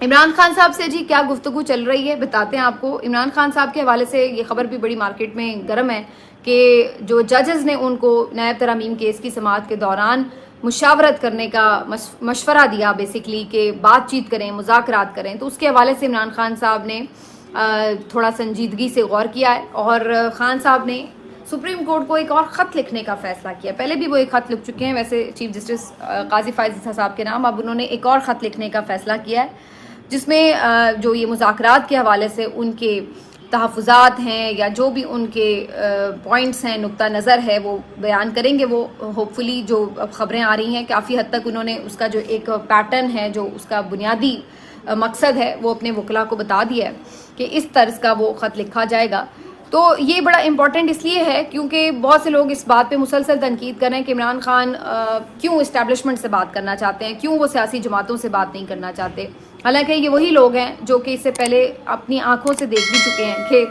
عمران خان صاحب سے جی کیا گفتگو چل رہی ہے بتاتے ہیں آپ کو. عمران خان صاحب کے حوالے سے یہ خبر بھی بڑی مارکیٹ میں گرم ہے کہ جو ججز نے ان کو نیب ترامیم کیس کی سماعت کے دوران مشاورت کرنے کا مشورہ دیا بیسکلی کہ بات چیت کریں, مذاکرات کریں, تو اس کے حوالے سے عمران خان صاحب نے تھوڑا سنجیدگی سے غور کیا ہے اور خان صاحب نے سپریم کورٹ کو ایک اور خط لکھنے کا فیصلہ کیا. پہلے بھی وہ ایک خط لکھ چکے ہیں ویسے چیف جسٹس قاضی فائز صاحب کے نام, اب انہوں نے ایک اور خط لکھنے کا فیصلہ کیا ہے جس میں جو یہ مذاکرات کے حوالے سے ان کے تحفظات ہیں یا جو بھی ان کے پوائنٹس ہیں, نقطہ نظر ہے, وہ بیان کریں گے. وہ ہوپ فلی جو اب خبریں آ رہی ہیں کافی حد تک انہوں نے اس کا جو ایک پیٹرن ہے, جو اس کا بنیادی مقصد ہے, وہ اپنے وکلاء کو بتا دیا ہے کہ اس طرز کا وہ خط لکھا جائے گا. تو یہ بڑا امپورٹنٹ اس لیے ہے کیونکہ بہت سے لوگ اس بات پہ مسلسل تنقید کر رہے ہیں کہ عمران خان کیوں اسٹیبلشمنٹ سے بات کرنا چاہتے ہیں, کیوں وہ سیاسی جماعتوں سے بات نہیں کرنا چاہتے. حالانکہ یہ وہی لوگ ہیں جو کہ اس سے پہلے اپنی آنکھوں سے دیکھ بھی چکے ہیں کہ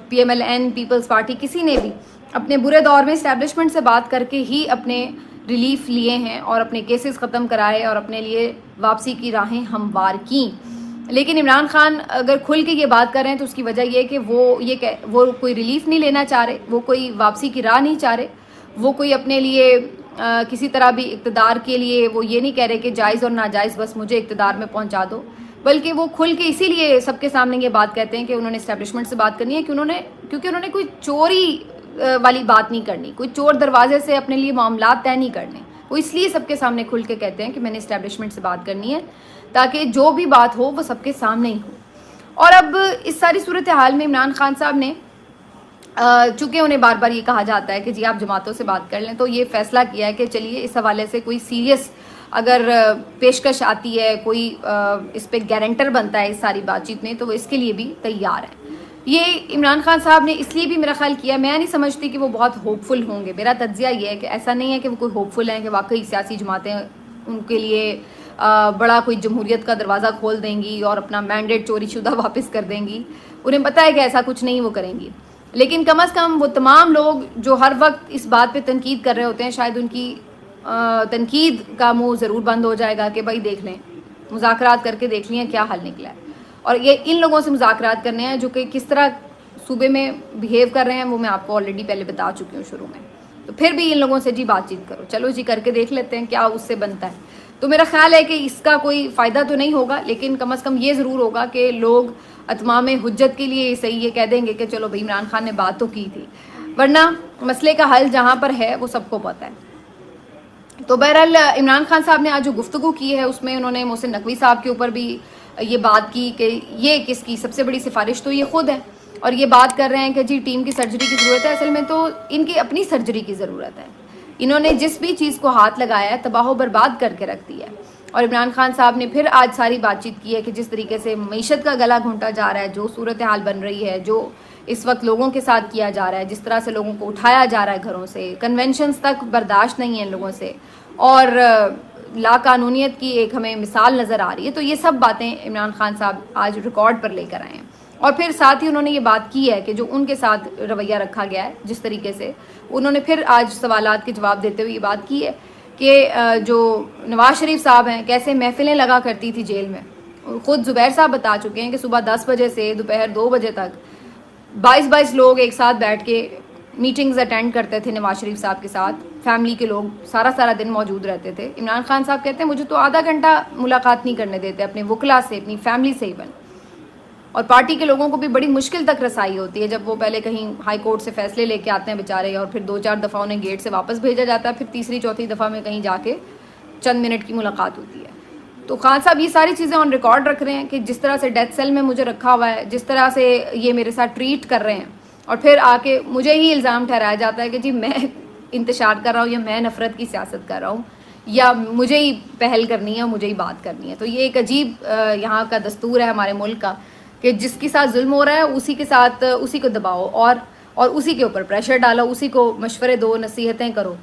P M L N, Peoples Party, کسی نے بھی اپنے برے دور میں اسٹیبلشمنٹ سے بات کر کے ہی اپنے ریلیف لیے ہیں اور اپنے کیسز ختم کرائے اور اپنے لیے واپسی کی راہیں ہموار کیں. لیکن عمران خان اگر کھل کے یہ بات کر رہے ہیں تو اس کی وجہ یہ کہ وہ کوئی ریلیف نہیں لینا چاہ رہے, وہ کوئی واپسی کی راہ نہیں چاہ رہے, وہ کوئی اپنے لیے کسی طرح بھی اقتدار کے لیے وہ یہ نہیں کہہ رہے کہ جائز اور ناجائز بس مجھے اقتدار میں پہنچا دو, بلکہ وہ کھل کے اسی لیے سب کے سامنے یہ بات کہتے ہیں کہ انہوں نے اسٹیبلشمنٹ سے بات کرنی ہے کیونکہ انہوں نے کوئی چوری والی بات نہیں کرنی, کوئی چور دروازے سے اپنے لیے معاملات طے نہیں کرنے. وہ اس لیے سب کے سامنے کھل کے کہتے ہیں کہ میں نے اسٹیبلشمنٹ سے بات کرنی ہے تاکہ جو بھی بات ہو وہ سب کے سامنے ہی ہو. اور اب اس ساری صورتحال میں عمران خان صاحب نے چونکہ انہیں بار بار یہ کہا جاتا ہے کہ جی آپ جماعتوں سے بات کر لیں, تو یہ فیصلہ کیا ہے کہ چلیے اس حوالے سے کوئی سیریس اگر پیشکش آتی ہے, کوئی اس پہ گارنٹر بنتا ہے اس ساری بات چیت میں, تو وہ اس کے لیے بھی تیار ہیں. یہ عمران خان صاحب نے اس لیے بھی میرا خیال کیا, میں نہیں سمجھتی کہ وہ بہت ہوپ فل ہوں گے. میرا تجزیہ یہ ہے کہ ایسا نہیں ہے کہ وہ کوئی ہوپ فل ہیں کہ واقعی سیاسی جماعتیں ان کے لیے بڑا کوئی جمہوریت کا دروازہ کھول دیں گی اور اپنا مینڈیٹ چوری شدہ واپس کر دیں گی. انہیں پتہ ہے کہ ایسا کچھ نہیں وہ کریں گی, لیکن کم از کم وہ تمام لوگ جو ہر وقت اس بات پہ تنقید کر رہے ہوتے ہیں, شاید ان کی تنقید کا منہ ضرور بند ہو جائے گا کہ بھائی دیکھ لیں, مذاکرات کر کے دیکھ لیں کیا حل نکلا ہے. اور یہ ان لوگوں سے مذاکرات کرنے ہیں جو کہ کس طرح صوبے میں بیہیو کر رہے ہیں, وہ میں آپ کو آلریڈی پہلے بتا چکی ہوں شروع میں. تو پھر بھی ان لوگوں سے جی بات چیت کرو, چلو جی کر کے دیکھ لیتے ہیں کیا اس سے بنتا ہے. تو میرا خیال ہے کہ اس کا کوئی فائدہ تو نہیں ہوگا, لیکن کم از کم یہ ضرور ہوگا کہ لوگ اتمام حجت کے لیے صحیح یہ کہہ دیں گے کہ چلو بھائی عمران خان نے بات تو کی تھی, ورنہ مسئلے کا حل جہاں پر ہے وہ سب کو پتہ ہے. تو بہرحال عمران خان صاحب نے آج جو گفتگو کی ہے اس میں انہوں نے محسن نقوی صاحب کے اوپر بھی یہ بات کی کہ یہ کس کی سب سے بڑی سفارش تو یہ خود ہے, اور یہ بات کر رہے ہیں کہ جی ٹیم کی سرجری کی ضرورت ہے. اصل میں تو ان کی اپنی سرجری کی ضرورت ہے. انہوں نے جس بھی چیز کو ہاتھ لگایا ہے تباہ و برباد کر کے رکھ دیا ہے. اور عمران خان صاحب نے پھر آج ساری بات چیت کی ہے کہ جس طریقے سے معیشت کا گلا گھونٹا جا رہا ہے, جو صورتحال بن رہی ہے, جو اس وقت لوگوں کے ساتھ کیا جا رہا ہے, جس طرح سے لوگوں کو اٹھایا جا رہا ہے گھروں سے, کنونشنز تک برداشت نہیں ہے ان لوگوں سے, اور لا قانونیت کی ایک ہمیں مثال نظر آ رہی ہے. تو یہ سب باتیں عمران خان صاحب آج ریکارڈ پر لے کر آئے ہیں. اور پھر ساتھ ہی انہوں نے یہ بات کی ہے کہ جو ان کے ساتھ رویہ رکھا گیا ہے, جس طریقے سے انہوں نے پھر آج سوالات کے جواب دیتے ہوئے یہ بات کی ہے کہ جو نواز شریف صاحب ہیں کیسے محفلیں لگا کرتی تھی جیل میں. خود زبیر صاحب بتا چکے ہیں کہ صبح 10 بجے سے دوپہر 2 بجے تک 22 لوگ ایک ساتھ بیٹھ کے میٹنگز اٹینڈ کرتے تھے نواز شریف صاحب کے ساتھ. فیملی کے لوگ سارا دن موجود رہتے تھے. عمران خان صاحب کہتے ہیں مجھے تو آدھا گھنٹہ ملاقات نہیں کرنے دیتے اپنے وکلا سے, اپنی فیملی سے ایون. اور پارٹی کے لوگوں کو بھی بڑی مشکل تک رسائی ہوتی ہے جب وہ پہلے کہیں ہائی کورٹ سے فیصلے لے کے آتے ہیں بیچارے, اور پھر 2-4 دفعہ انہیں گیٹ سے واپس بھیجا جاتا ہے, پھر تیسری چوتھی دفعہ میں کہیں جا کے چند منٹ کی ملاقات ہوتی ہے. تو خان صاحب یہ ساری چیزیں آن ریکارڈ رکھ رہے ہیں کہ جس طرح سے ڈیتھ سیل میں مجھے رکھا ہوا ہے, جس طرح سے یہ میرے ساتھ ٹریٹ کر رہے ہیں, اور پھر آ کے مجھے ہی الزام ٹھہرایا جاتا ہے کہ جی میں انتشار کر رہا ہوں, یا میں نفرت کی سیاست کر رہا ہوں, یا مجھے ہی پہل کرنی ہے, مجھے ہی بات کرنی ہے. تو یہ ایک عجیب یہاں کا دستور ہے ہمارے ملک کا کہ جس کے ساتھ ظلم ہو رہا ہے اسی کے ساتھ اسی کو دباؤ اور اسی کے اوپر پریشر ڈالو, اسی کو مشورے دو, نصیحتیں کرو.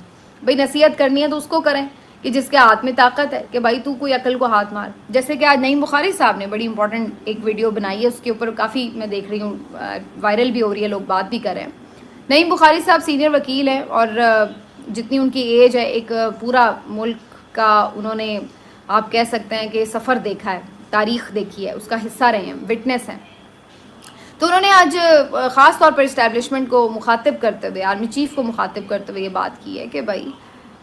بھائی نصیحت کرنی ہے تو اس کو کریں کہ جس کے ہاتھ میں طاقت ہے کہ بھائی تو کوئی عقل کو ہاتھ مار. جیسے کہ آج نعیم بخاری صاحب نے بڑی امپورٹنٹ ایک ویڈیو بنائی ہے, اس کے اوپر کافی میں دیکھ رہی ہوں وائرل بھی ہو رہی ہے, لوگ بات بھی کر رہے ہیں. نعیم بخاری صاحب سینئر وکیل ہیں اور جتنی ان کی ایج ہے ایک پورا ملک کا انہوں نے آپ کہہ سکتے ہیں کہ سفر دیکھا ہے, تاریخ دیکھی ہے، اس کا حصہ رہے ہیں، وٹنس ہیں. تو انہوں نے آج خاص طور پر اسٹیبلشمنٹ کو مخاطب کرتے ہوئے، آرمی چیف کو مخاطب کرتے ہوئے یہ بات کی ہے کہ بھائی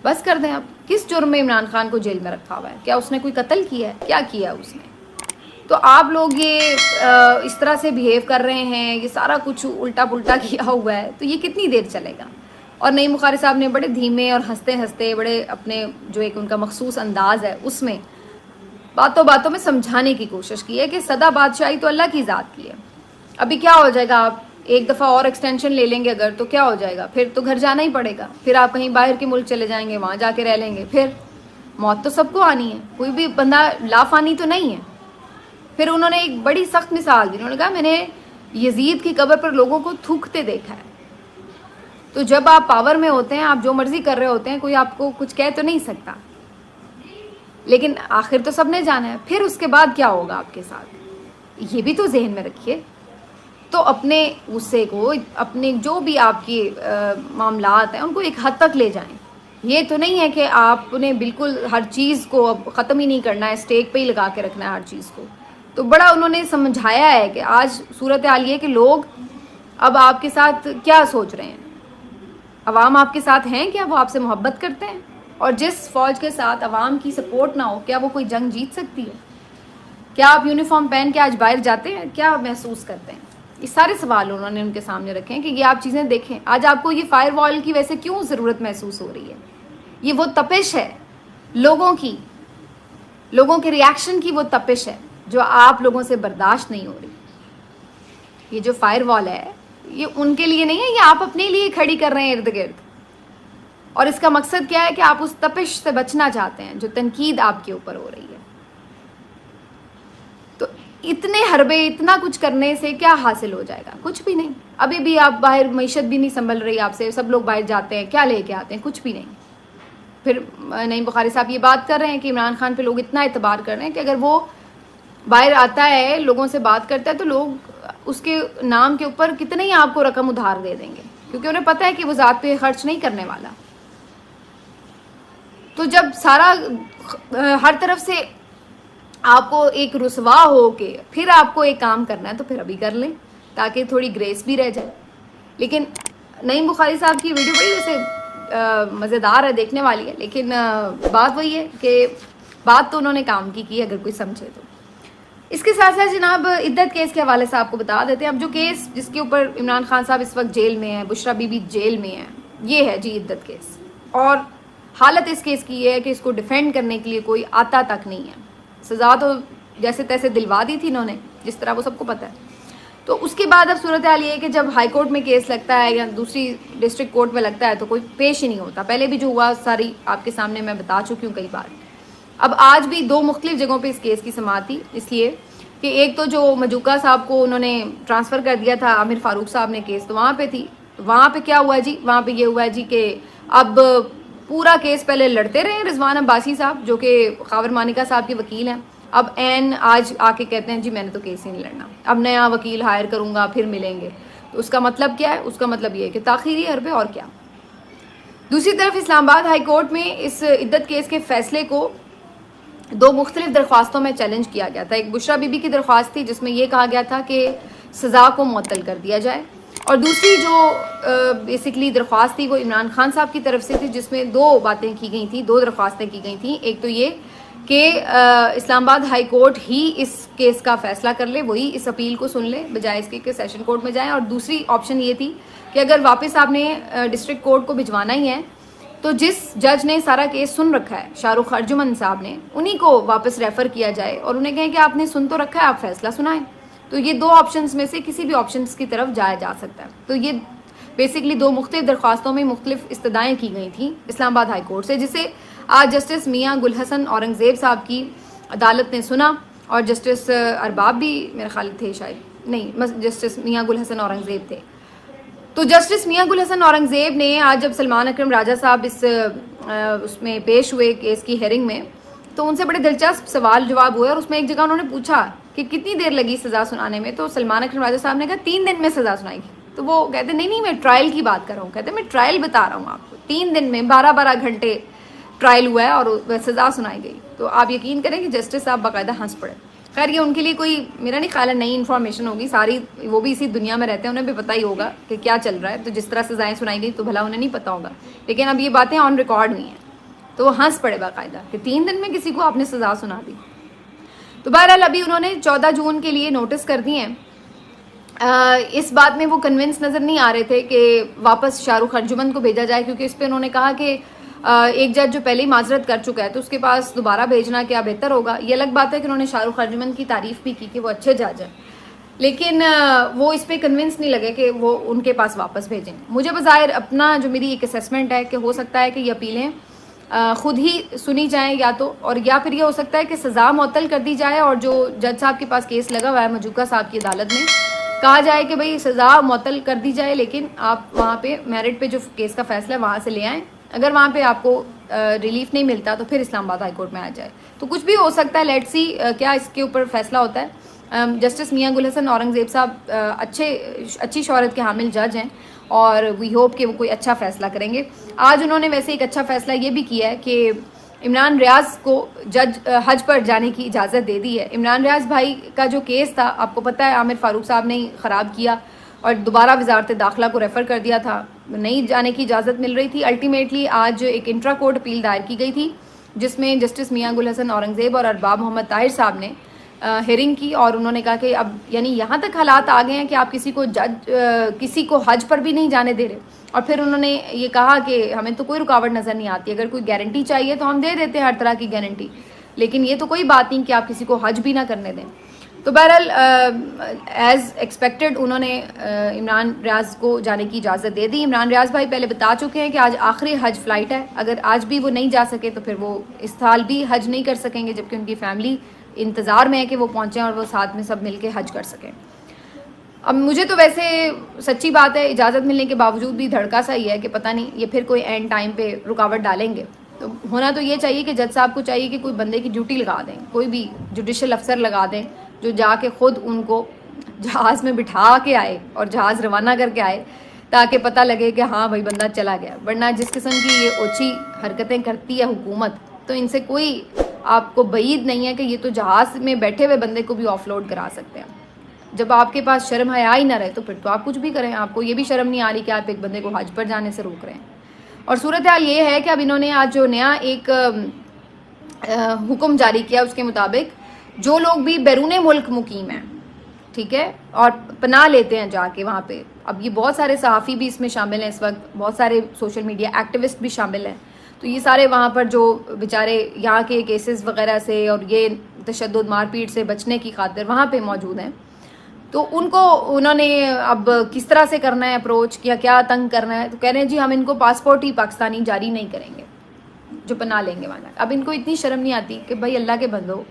بس کر دیں. اب کس جرم میں عمران خان کو جیل میں رکھا ہوا ہے؟ کیا اس نے کوئی قتل کیا ہے؟ کیا کیا اس نے؟ تو آپ لوگ یہ اس طرح سے بیہیو کر رہے ہیں، یہ سارا کچھ الٹا پلٹا کیا ہوا ہے، تو یہ کتنی دیر چلے گا؟ اور نعیم بخاری صاحب نے بڑے دھیمے اور ہنستے ہنستے بڑے اپنے جو ایک ان کا مخصوص انداز ہے اس میں باتوں باتوں میں سمجھانے کی کوشش کی ہے کہ سدا بادشاہی تو اللہ کی ذات کی ہے. ابھی کیا ہو جائے گا؟ آپ ایک دفعہ اور ایکسٹینشن لے لیں گے اگر، تو کیا ہو جائے گا؟ پھر تو گھر جانا ہی پڑے گا، پھر آپ کہیں باہر کے ملک چلے جائیں گے، وہاں جا کے رہ لیں گے. پھر موت تو سب کو آنی ہے، کوئی بھی بندہ لافانی تو نہیں ہے. پھر انہوں نے ایک بڑی سخت مثال دی. انہوں نے کہا میں نے یزید کی قبر پر لوگوں کو تھوکتے دیکھا ہے. تو جب آپ پاور میں ہوتے ہیں، آپ جو مرضی کر رہے ہوتے ہیں، کوئی آپ کو کچھ کہہ تو نہیں سکتا، لیکن آخر تو سب نے جانا ہے. پھر اس کے بعد کیا ہوگا آپ کے ساتھ، یہ بھی تو ذہن میں رکھیے. تو اپنے غصے کو، اپنے جو بھی آپ کے معاملات ہیں ان کو ایک حد تک لے جائیں. یہ تو نہیں ہے کہ آپ نے بالکل ہر چیز کو اب ختم ہی نہیں کرنا ہے، اسٹیک پہ ہی لگا کے رکھنا ہے ہر چیز کو. تو بڑا انہوں نے سمجھایا ہے کہ آج صورتحال یہ کہ لوگ اب آپ کے ساتھ کیا سوچ رہے ہیں. عوام آپ کے ساتھ ہیں، کیا وہ آپ سے محبت کرتے ہیں؟ اور جس فوج کے ساتھ عوام کی سپورٹ نہ ہو، کیا وہ کوئی جنگ جیت سکتی ہے؟ کیا آپ یونیفارم پہن کے آج باہر جاتے ہیں؟ کیا محسوس کرتے ہیں؟ یہ سارے سوال انہوں نے ان کے سامنے رکھے ہیں کہ یہ آپ چیزیں دیکھیں. آج آپ کو یہ فائر وال کی ویسے کیوں ضرورت محسوس ہو رہی ہے؟ یہ وہ تپش ہے لوگوں کی، لوگوں کے ریاکشن کی وہ تپش ہے جو آپ لوگوں سے برداشت نہیں ہو رہی. یہ جو فائر وال ہے یہ ان کے لیے نہیں ہے، یہ آپ اپنے لیے کھڑی کر رہے ہیں ارد گرد. اور اس کا مقصد کیا ہے کہ آپ اس تپش سے بچنا چاہتے ہیں جو تنقید آپ کے اوپر ہو رہی ہے. تو اتنے حربے، اتنا کچھ کرنے سے کیا حاصل ہو جائے گا؟ کچھ بھی نہیں. ابھی بھی آپ باہر، معیشت بھی نہیں سنبھل رہی آپ سے، سب لوگ باہر جاتے ہیں، کیا لے کے آتے ہیں؟ کچھ بھی نہیں. پھر نعیم بخاری صاحب یہ بات کر رہے ہیں کہ عمران خان پہ لوگ اتنا اعتبار کر رہے ہیں کہ اگر وہ باہر آتا ہے، لوگوں سے بات کرتا ہے، تو لوگ اس کے نام کے اوپر کتنے ہی آپ کو رقم ادھار دے دیں گے، کیونکہ انہیں پتہ ہے کہ وہ ذات پہ خرچ نہیں کرنے والا. تو جب سارا ہر طرف سے آپ کو ایک رسوا ہو کے پھر آپ کو ایک کام کرنا ہے، تو پھر ابھی کر لیں تاکہ تھوڑی گریس بھی رہ جائے. لیکن نعیم بخاری صاحب کی ویڈیو بڑی ویسے مزیدار ہے، دیکھنے والی ہے، لیکن بات وہی ہے کہ بات تو انہوں نے کام کی اگر کوئی سمجھے تو. اس کے ساتھ ساتھ جناب عدت کیس کے حوالے سے آپ کو بتا دیتے ہیں. اب جو کیس جس کے اوپر عمران خان صاحب اس وقت جیل میں ہیں، بشرا بی بی جیل میں ہیں، یہ ہے جی عدت کیس. اور حالت اس کیس کی یہ ہے کہ اس کو ڈیفینڈ کرنے کے لیے کوئی آتا تک نہیں ہے. سزا تو جیسے تیسے دلوا دی تھی انہوں نے، جس طرح وہ سب کو پتہ ہے. تو اس کے بعد اب صورتحال یہ ہے کہ جب ہائی کورٹ میں کیس لگتا ہے یا دوسری ڈسٹرکٹ کورٹ میں لگتا ہے تو کوئی پیش ہی نہیں ہوتا. پہلے بھی جو ہوا ساری آپ کے سامنے میں بتا چکی ہوں کئی بار. اب آج بھی دو مختلف جگہوں پہ اس کیس کی سماعت تھی، اس لیے کہ ایک تو جو مجوکا صاحب کو انہوں نے ٹرانسفر کر دیا تھا عامر فاروق صاحب نے، کیس تو وہاں پہ تھی. وہاں پہ کیا ہوا جی؟ وہاں پہ یہ ہوا جی کہ اب پورا کیس پہلے لڑتے رہے رضوان عباسی صاحب جو کہ خاور مانیکا صاحب کے وکیل ہیں. اب آج آ کے کہتے ہیں جی میں نے تو کیس ہی نہیں لڑنا، اب نیا وکیل ہائر کروں گا پھر ملیں گے. تو اس کا مطلب کیا ہے؟ اس کا مطلب یہ ہے کہ تاخیری حربے، اور کیا. دوسری طرف اسلام آباد ہائی کورٹ میں اس عدت کیس کے فیصلے کو دو مختلف درخواستوں میں چیلنج کیا گیا تھا. ایک بشرا بی بی کی درخواست تھی جس میں یہ کہا گیا تھا کہ سزا کو معطل کر دیا جائے، اور دوسری جو بیسکلی درخواست تھی وہ عمران خان صاحب کی طرف سے تھی، جس میں دو باتیں کی گئی تھیں، دو درخواستیں کی گئی تھیں. ایک تو یہ کہ اسلام آباد ہائی کورٹ ہی اس کیس کا فیصلہ کر لے، وہی اس اپیل کو سن لے بجائے اس کے کہ سیشن کورٹ میں جائیں. اور دوسری آپشن یہ تھی کہ اگر واپس آپ نے ڈسٹرکٹ کورٹ کو بھجوانا ہی ہے تو جس جج نے سارا کیس سن رکھا ہے، شاہ رخ ارجمن صاحب نے، انہی کو واپس ریفر کیا جائے اور انہیں کہیں کہ آپ نے سن تو رکھا ہے، آپ فیصلہ سنائیں. تو یہ دو آپشنز میں سے کسی بھی آپشنز کی طرف جایا جا سکتا ہے. تو یہ بیسکلی دو مختلف درخواستوں میں مختلف استدعائیں کی گئی تھیں اسلام آباد ہائی کورٹ سے، جسے آج جسٹس میاں گل حسن اورنگزیب صاحب کی عدالت نے سنا. اور جسٹس ارباب بھی میرے خیال تھے، شاید نہیں، جسٹس میاں گل حسن اورنگزیب تھے. تو جسٹس میاں گل حسن اورنگزیب نے آج جب سلمان اکرم راجہ صاحب اس میں پیش ہوئے کیس کی ہیئرنگ میں، تو ان سے بڑے دلچسپ سوال جواب ہوئے. اور اس میں ایک جگہ انہوں نے پوچھا کہ کتنی دیر لگی سزا سنانے میں، تو سلمان اکرم راجہ صاحب نے کہا 3 دن میں سزا سنائی گی. تو وہ کہتے نہیں میں ٹرائل کی بات کر رہا ہوں. کہتے میں ٹرائل بتا رہا ہوں آپ کو، 3 دن میں 12 گھنٹے ٹرائل ہوا ہے اور سزا سنائی گئی. تو آپ یقین کریں کہ جسٹس صاحب باقاعدہ ہنس پڑے. خیر یہ ان کے لیے کوئی میرا نہیں خیال ہے نئی انفارمیشن ہوگی، ساری وہ بھی اسی دنیا میں رہتے ہیں، انہیں بھی پتہ ہی ہوگا کہ کیا چل رہا ہے، تو جس طرح سزائیں سنائی گئی تو بھلا انہیں نہیں پتہ ہوگا، لیکن اب یہ باتیں آن ریکارڈ ہوئی ہیں تو وہ ہنس پڑے باقاعدہ کہ 3 دن میں کسی کو آپ نے سزا سنا دی۔ تو بہرحال ابھی انہوں نے 14 جون کے لیے نوٹس کر دیے ہیں۔ اس بات میں وہ کنونس نظر نہیں آ رہے تھے کہ واپس شاہ رخ انجمن کو بھیجا جائے، کیونکہ اس پہ انہوں نے کہا کہ ایک جج جو پہلے ہی معذرت کر چکا ہے تو اس کے پاس دوبارہ بھیجنا کیا بہتر ہوگا۔ یہ الگ بات ہے کہ انہوں نے شاہ رخ انجمن کی تعریف بھی کی کہ وہ اچھے جج ہیں، لیکن وہ اس پہ کنونس نہیں لگے کہ وہ ان کے پاس واپس بھیجیں۔ مجھے بظاہر اپنا جو میری ایک اسیسمنٹ ہے کہ ہو سکتا ہے کہ یہ اپیلیں خود ہی سنی جائیں یا تو، اور یا پھر یہ ہو سکتا ہے کہ سزا معطل کر دی جائے اور جو جج صاحب کے پاس کیس لگا ہوا ہے مجوکا صاحب کی عدالت میں، کہا جائے کہ بھئی سزا معطل کر دی جائے لیکن آپ وہاں پہ میرٹ پہ جو کیس کا فیصلہ ہے وہاں سے لے آئیں، اگر وہاں پہ آپ کو ریلیف نہیں ملتا تو پھر اسلام آباد ہائی کورٹ میں آ جائے۔ تو کچھ بھی ہو سکتا ہے، لیٹس سی کیا اس کے اوپر فیصلہ ہوتا ہے۔ جسٹس میاں گل حسن اورنگزیب صاحب اچھی شہرت کے حامل جج ہیں اور وی ہوپ کہ وہ کوئی اچھا فیصلہ کریں گے۔ آج انہوں نے ویسے ایک اچھا فیصلہ یہ بھی کیا ہے کہ عمران ریاض کو حج پر جانے کی اجازت دے دی ہے۔ عمران ریاض بھائی کا جو کیس تھا آپ کو پتہ ہے عامر فاروق صاحب نے خراب کیا اور دوبارہ وزارت داخلہ کو ریفر کر دیا تھا، نہیں جانے کی اجازت مل رہی تھی۔ الٹیمیٹلی آج ایک انٹرا کورٹ اپیل دائر کی گئی تھی جس میں جسٹس میاں گل حسن اورنگزیب اور ارباب محمد طاہر صاحب نے ہیئرنگ کی اور انہوں نے کہا کہ اب یعنی یہاں تک حالات آ گئے ہیں کہ آپ کسی کو حج پر بھی نہیں جانے دے رہے، اور پھر انہوں نے یہ کہا کہ ہمیں تو کوئی رکاوٹ نظر نہیں آتی، اگر کوئی گارنٹی چاہیے تو ہم دے دیتے ہیں ہر طرح کی گارنٹی، لیکن یہ تو کوئی بات نہیں کہ آپ کسی کو حج بھی نہ کرنے دیں۔ تو بہرحال ایز ایکسپیکٹڈ انہوں نے عمران ریاض کو جانے کی اجازت دے دی۔ عمران ریاض بھائی پہلے بتا چکے ہیں کہ آج آخری حج فلائٹ ہے، اگر آج بھی وہ نہیں جا سکے تو پھر وہ اس سال بھی حج نہیں کر سکیں گے، جبکہ ان کی فیملی انتظار میں ہے کہ وہ پہنچیں اور وہ ساتھ میں سب مل کے حج کر سکیں۔ اب مجھے تو ویسے سچی بات ہے اجازت ملنے کے باوجود بھی دھڑکا سا ہی ہے کہ پتہ نہیں یہ پھر کوئی اینڈ ٹائم پہ رکاوٹ ڈالیں گے۔ تو ہونا تو یہ چاہیے کہ جج صاحب کو چاہیے کہ کوئی بندے کی ڈیوٹی لگا دیں، کوئی بھی جوڈیشل افسر لگا دیں جو جا کے خود ان کو جہاز میں بٹھا کے آئے اور جہاز روانہ کر کے آئے، تاکہ پتہ لگے کہ ہاں بھائی بندہ چلا گیا۔ ورنہ جس قسم کی یہ اوچھی حرکتیں کرتی ہے حکومت، تو ان سے کوئی آپ کو بعید نہیں ہے کہ یہ تو جہاز میں بیٹھے ہوئے بندے کو بھی آف لوڈ کرا سکتے ہیں۔ جب آپ کے پاس شرم حیا ہی نہ رہے تو پھر تو آپ کچھ بھی کریں، آپ کو یہ بھی شرم نہیں آ رہی کہ آپ ایک بندے کو حج پر جانے سے روک رہے ہیں۔ اور صورتحال یہ ہے کہ اب انہوں نے آج جو نیا ایک حکم جاری کیا اس کے مطابق جو لوگ بھی بیرون ملک مقیم ہیں، ٹھیک ہے، اور پناہ لیتے ہیں جا کے وہاں پہ، اب یہ بہت سارے صحافی بھی اس میں شامل ہیں، اس وقت بہت سارے سوشل میڈیا ایکٹیوسٹ بھی شامل ہیں، تو یہ سارے وہاں پر جو بیچارے یہاں کے کیسز وغیرہ سے اور یہ تشدد مار پیٹ سے بچنے کی خاطر وہاں پہ موجود ہیں، تو ان کو انہوں نے اب کس طرح سے کرنا ہے اپروچ، کیا تنگ کرنا ہے، تو کہہ رہے ہیں جی ہم ان کو پاسپورٹ ہی پاکستانی جاری نہیں کریں گے جو پناہ لیں گے وہاں۔ اب ان کو اتنی شرم نہیں آتی کہ بھائی اللہ کے بندو،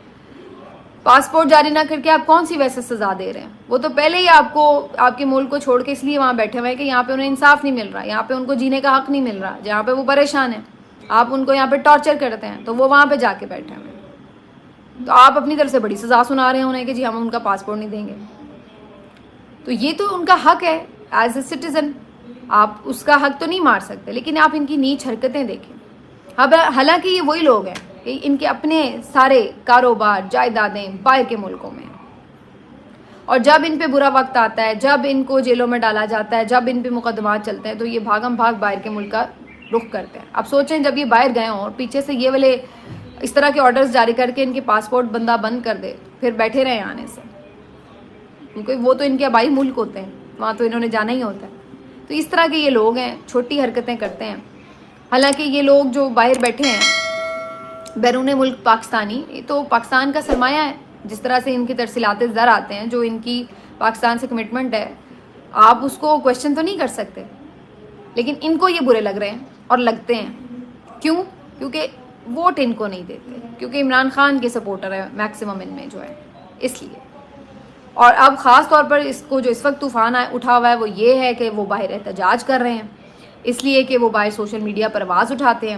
پاسپورٹ جاری نہ کر کے آپ کون سی ویسے سزا دے رہے ہیں؟ وہ تو پہلے ہی آپ کو آپ کے ملک کو چھوڑ کے اس لیے وہاں بیٹھے ہوئے ہیں کہ یہاں پہ انہیں انصاف نہیں مل رہا، یہاں پہ ان کو جینے کا حق نہیں مل رہا، جہاں پہ وہ پریشان ہیں، آپ ان کو یہاں پہ ٹارچر کرتے ہیں تو وہ وہاں پہ جا کے بیٹھے ہوئے ہیں، تو آپ اپنی طرف سے بڑی سزا سنا رہے ہیں انہیں کہ جی ہم ان کا پاسپورٹ نہیں دیں گے۔ تو یہ تو ان کا حق ہے ایز اے سٹیزن، آپ اس کا حق تو نہیں مار سکتے، لیکن آپ ان کی نیچ حرکتیں دیکھیں۔ اب حالانکہ یہ وہی لوگ ہیں کہ ان کے اپنے سارے کاروبار جائیدادیں باہر کے ملکوں میں، اور جب ان پہ برا وقت آتا ہے، جب ان کو جیلوں میں ڈالا جاتا ہے، جب ان پہ مقدمات چلتے ہیں، تو یہ بھاگم بھاگ باہر کے ملک کا رخ کرتے ہیں۔ اب سوچیں جب یہ باہر گئے ہوں اور پیچھے سے یہ والے اس طرح کے آرڈرز جاری کر کے ان کے پاسپورٹ بندہ بند کر دے، پھر بیٹھے رہے آنے سے، کیونکہ وہ تو ان کے آبائی ملک ہوتے ہیں، وہاں تو انہوں نے جانا ہی ہوتا ہے۔ تو اس طرح کے یہ لوگ ہیں، چھوٹی حرکتیں کرتے ہیں۔ حالانکہ یہ لوگ جو باہر بیٹھے ہیں بیرون ملک پاکستانی، یہ تو پاکستان کا سرمایہ ہے، جس طرح سے ان کی ترسیلات زر آتے ہیں، جو ان کی پاکستان سے کمٹمنٹ ہے، آپ اس کو کویشچن تو نہیں کر سکتے، لیکن ان کو یہ برے لگ رہے ہیں اور لگتے ہیں۔ کیوں؟ کیونکہ ووٹ ان کو نہیں دیتے، کیونکہ عمران خان کے سپورٹر ہے میکسیمم ان میں جو ہے، اس لیے۔ اور اب خاص طور پر اس کو جو اس وقت طوفان اٹھا ہوا ہے وہ یہ ہے کہ وہ باہر احتجاج کر رہے ہیں، اس لیے کہ وہ باہر سوشل میڈیا پر آواز اٹھاتے ہیں،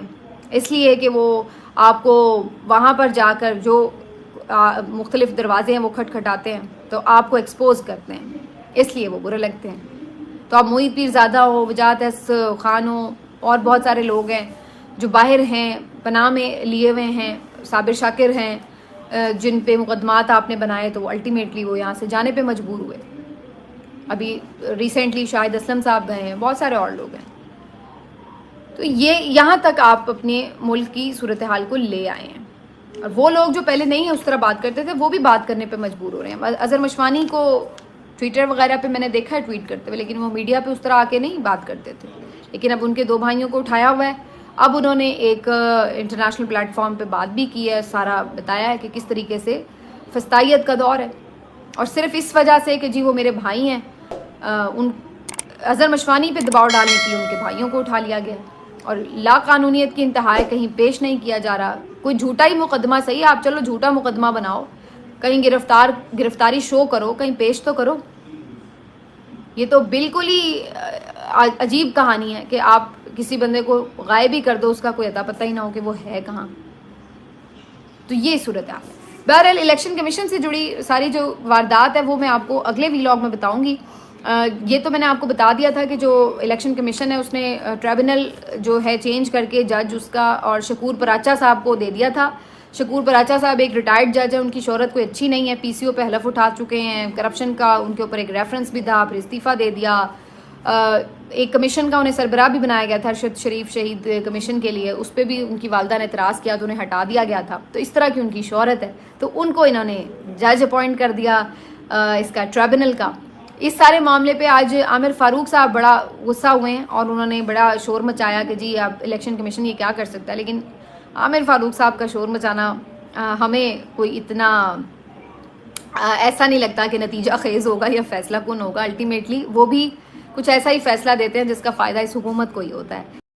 اس لیے کہ وہ آپ کو وہاں پر جا کر جو مختلف دروازے ہیں وہ کھٹکھٹاتے ہیں تو آپ کو ایکسپوز کرتے ہیں، اس لیے وہ برے لگتے ہیں۔ تو اب محیط پیر زادہ ہو، وجاہت اس خان ہو، اور بہت سارے لوگ ہیں جو باہر ہیں، پناہ میں لیے ہوئے ہیں، صابر شاکر ہیں، جن پہ مقدمات آپ نے بنائے تو الٹیمیٹلی وہ یہاں سے جانے پہ مجبور ہوئے. ابھی ریسنٹلی شاہد اسلم صاحب گئے ہیں, بہت سارے اور لوگ ہیں. تو یہ یہاں تک آپ اپنے ملک کی صورتحال کو لے آئے ہیں, اور وہ لوگ جو پہلے نہیں اس طرح بات کرتے تھے وہ بھی بات کرنے پہ مجبور ہو رہے ہیں. اظہر مشوانی کو ٹویٹر وغیرہ پہ میں نے دیکھا ہے ٹویٹ کرتے ہوئے, لیکن وہ میڈیا پہ اس طرح آ کے نہیں بات کرتے تھے. لیکن اب ان کے 2 بھائیوں کو اٹھایا ہوا ہے. اب انہوں نے ایک انٹرنیشنل پلیٹ فارم پہ بات بھی کی ہے, سارا بتایا ہے کہ کس طریقے سے فسطائیت کا دور ہے, اور صرف اس وجہ سے کہ جی وہ میرے بھائی ہیں, ان اظہر مشوانی پہ دباؤ ڈالنے کے لیے ان کے بھائیوں کو اٹھا لیا گیا, اور لا قانونیت کی انتہا کہیں پیش نہیں کیا جا رہا. کوئی جھوٹا ہی مقدمہ صحیح, آپ چلو جھوٹا مقدمہ بناؤ, کہیں گرفتاری شو کرو, کہیں پیش تو کرو. یہ تو بالکل ہی عجیب کہانی ہے کہ آپ کسی بندے کو غائب ہی کر دو, اس کا کوئی اتا پتہ ہی نہ ہو کہ وہ ہے کہاں. تو یہ صورت ہے. بہرحال الیکشن کمیشن سے جڑی ساری جو واردات ہے وہ میں آپ کو اگلے ویلاگ میں بتاؤں گی. یہ تو میں نے آپ کو بتا دیا تھا کہ جو الیکشن کمیشن ہے اس نے ٹریبونل جو ہے چینج کر کے جج اس کا اور شکور پراچا صاحب کو دے دیا تھا. شکور پراچا صاحب ایک ریٹائرڈ جج ہے, ان کی شہرت کوئی اچھی نہیں ہے, پی سی او پہ حلف اٹھا چکے ہیں, کرپشن کا ان کے اوپر ایک ریفرنس بھی تھا, پھر استعفیٰ دے دیا. ایک کمیشن کا انہیں سربراہ بھی بنایا گیا تھا, ارشد شریف شہید کمیشن کے لیے, اس پہ بھی ان کی والدہ نے اعتراض کیا تو انہیں ہٹا دیا گیا تھا. تو اس طرح کی ان کی شہرت ہے, تو ان کو انہوں نے جج اپوائنٹ کر دیا اس کا ٹریبونل کا. اس سارے معاملے پہ آج عامر فاروق صاحب بڑا غصہ ہوئے ہیں اور انہوں نے بڑا شور مچایا کہ جی اب الیکشن کمیشن یہ کیا کر سکتا ہے. لیکن عامر فاروق صاحب کا شور مچانا ہمیں کوئی اتنا ایسا نہیں لگتا کہ نتیجہ خیز ہوگا یا فیصلہ کن ہوگا. الٹیمیٹلی وہ بھی کچھ ایسا ہی فیصلہ دیتے ہیں جس کا فائدہ اس حکومت کو ہی ہوتا ہے.